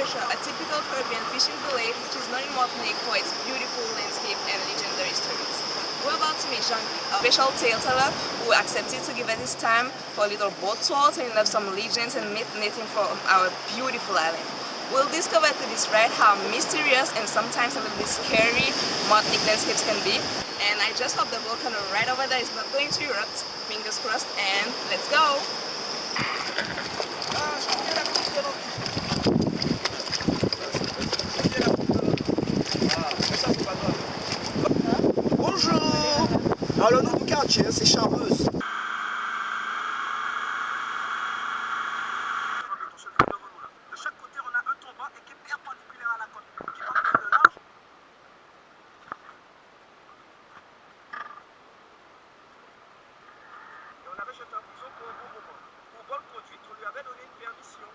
Treasure, a typical Caribbean fishing village which is known in Martinique for its beautiful landscape and legendary stories. We're about to meet Jean-Guy, a special tale-teller who accepted to give us his time for a little boat tour to learn some legends and myth knitting from our beautiful island. We'll discover through this ride how mysterious and sometimes a little bit scary Martinique landscapes can be. And I just hope the volcano right over there is not going to erupt. Fingers crossed, and let's go! Bonjour. Alors le nom du quartier, c'est Charmeuse. De chaque côté, on a un tombant et qui est perpendiculaire à la côte, qui va prendre le large. Et on avait jeté en prison pour un bon moment. Pour bonne conduite, on lui avait donné une permission.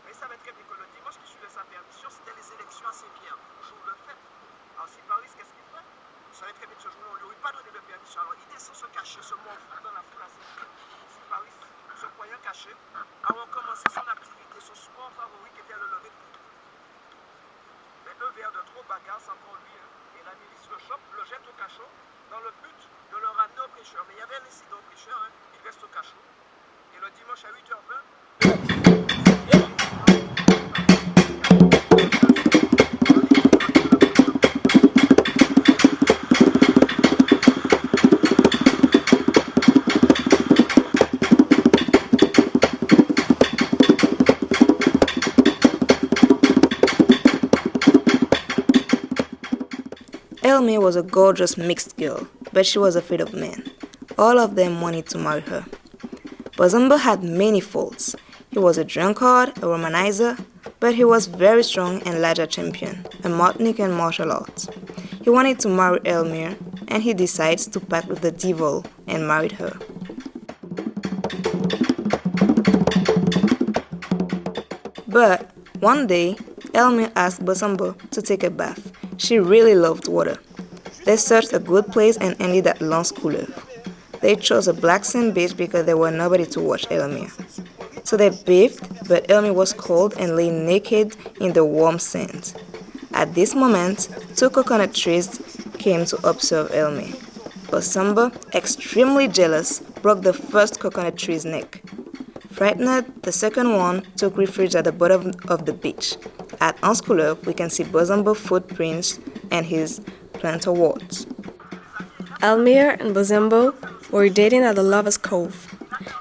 Mais ça va être très bien que le dimanche qui suivait sa permission, c'était les élections à Saint-Pierre, jour de fête. Alors si Paris, qu'est-ce qu'il fait? Vous savez très bien que ce jour-là, on ne lui aurait pas donné de permission. Alors il descend se cacher, se morfond dans la foule à Saint-Pierre. Si Paris se croyant caché, avant de commencer son activité, son sport favori qui était le lever de coude. Mais un verre de trop bagarre, c'est encore lui. Et la milice le chope, le jette au cachot, dans le but de le ramener au prêcheur. Mais il y avait un incident au prêcheur, il reste au cachot. Et le dimanche à 8h20, Elmi was a gorgeous mixed girl, but she was afraid of men. All of them wanted to marry her. Bozombo had many faults. He was a drunkard, a womanizer, but he was very strong and larger champion, a Martinican martial arts. He wanted to marry Elmire, and he decides to pact with the devil and married her. But one day, Elmire asked Bozombo to take a bath. She really loved water. They searched a good place and ended at Lance Couleur. They chose a black sand beach because there was nobody to watch Elmire. So they bathed, but Elmire was cold and lay naked in the warm sand. At this moment, two coconut trees came to observe Elmire. Bozombo, extremely jealous, broke the first coconut tree's neck. Frightened, the second one took refuge at the bottom of the beach. At Lance Couleur, we can see Bozombo's footprints and his plantar warts. Elmire and Bozombo were dating at the Lover's Cove.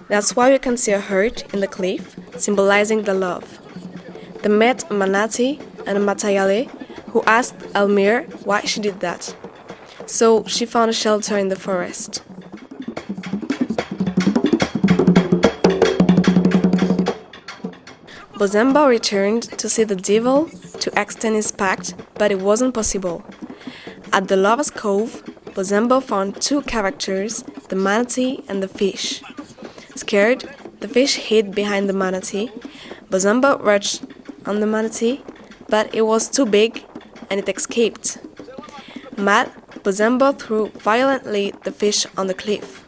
That's why you can see a heart in the cliff, symbolizing the love. They met a manatee and a matayale, who asked Elmire why she did that. So she found a shelter in the forest. Bozombo returned to see the devil to extend his pact, but it wasn't possible. At the Lover's Cove, Bozombo found two characters, the manatee and the fish. Scared, the fish hid behind the manatee. Bozombo rushed on the manatee, but it was too big and it escaped. Mad, Bozombo threw violently the fish on the cliff.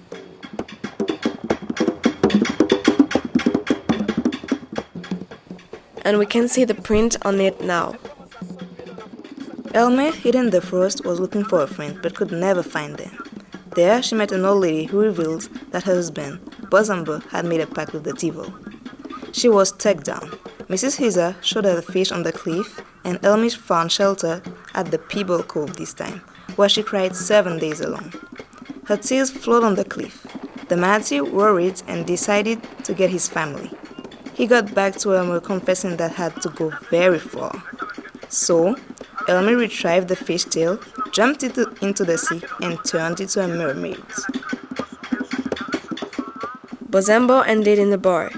And we can see the print on it now. Elmire, hidden in the forest, was looking for a friend but could never find them. There, she met an old lady who revealed that her husband, Bozombo, had made a pact with the devil. She was taken down. Mrs. Hiza showed her the fish on the cliff, and Elmire found shelter at the Peeble Cove this time, where she cried 7 days alone. Her tears flowed on the cliff. The manatee worried and decided to get his family. He got back to Elmire confessing that had to go very far. So, Elmire retrieved the fish tail, jumped into the sea, and turned into a mermaid. Bozombo ended in the bar.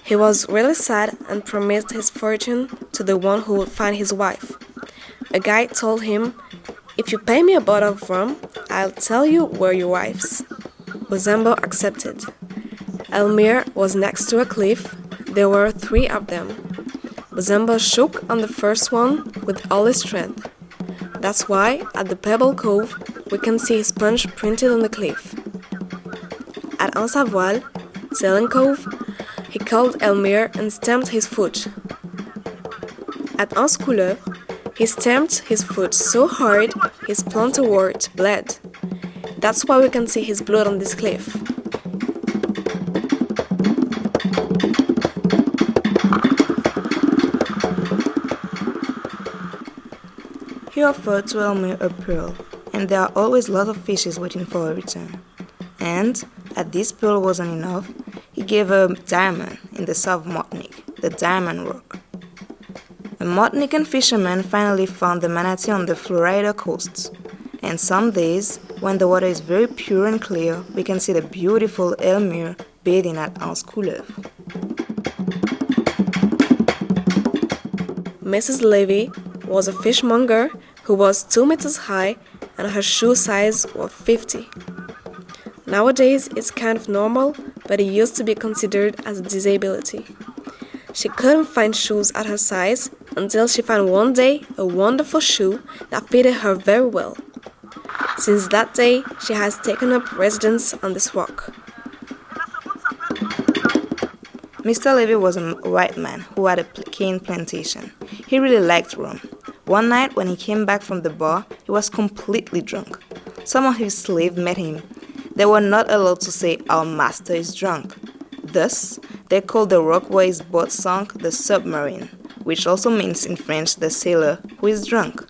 He was really sad and promised his fortune to the one who would find his wife. A guy told him, "If you pay me a bottle of rum, I'll tell you where your wife's." Bozombo accepted. Elmire was next to a cliff. There were 3 of them. Bozombo shook on the first one with all his strength. That's why, at the Pebble Cove, we can see his punch printed on the cliff. At Ansavoile, Sailing Cove, he called Elmire and stamped his foot. At Anse Couleuvre, he stamped his foot so hard his plantar wart bled. That's why we can see his blood on this cliff. He offered to Elmer a pearl, and there are always lots of fishes waiting for a return. And, as this pearl wasn't enough, he gave her a diamond in the South Martinique, the Diamond Rock. A Martinican fisherman finally found the manatee on the Florida coast, and some days, when the water is very pure and clear, we can see the beautiful Elmer bathing at Anse Couleuvre. Mrs. Levy was a fishmonger who was 2 meters high and her shoe size was 50. Nowadays, it's kind of normal, but it used to be considered as a disability. She couldn't find shoes at her size until she found one day a wonderful shoe that fitted her very well. Since that day, she has taken up residence on this rock. Mr. Levy was a white man who had a cane plantation. He really liked rum. One night when he came back from the bar, he was completely drunk. Some of his slaves met him. They were not allowed to say, "Our master is drunk." Thus, they called the rock where his boat sank the submarine, which also means in French the sailor who is drunk.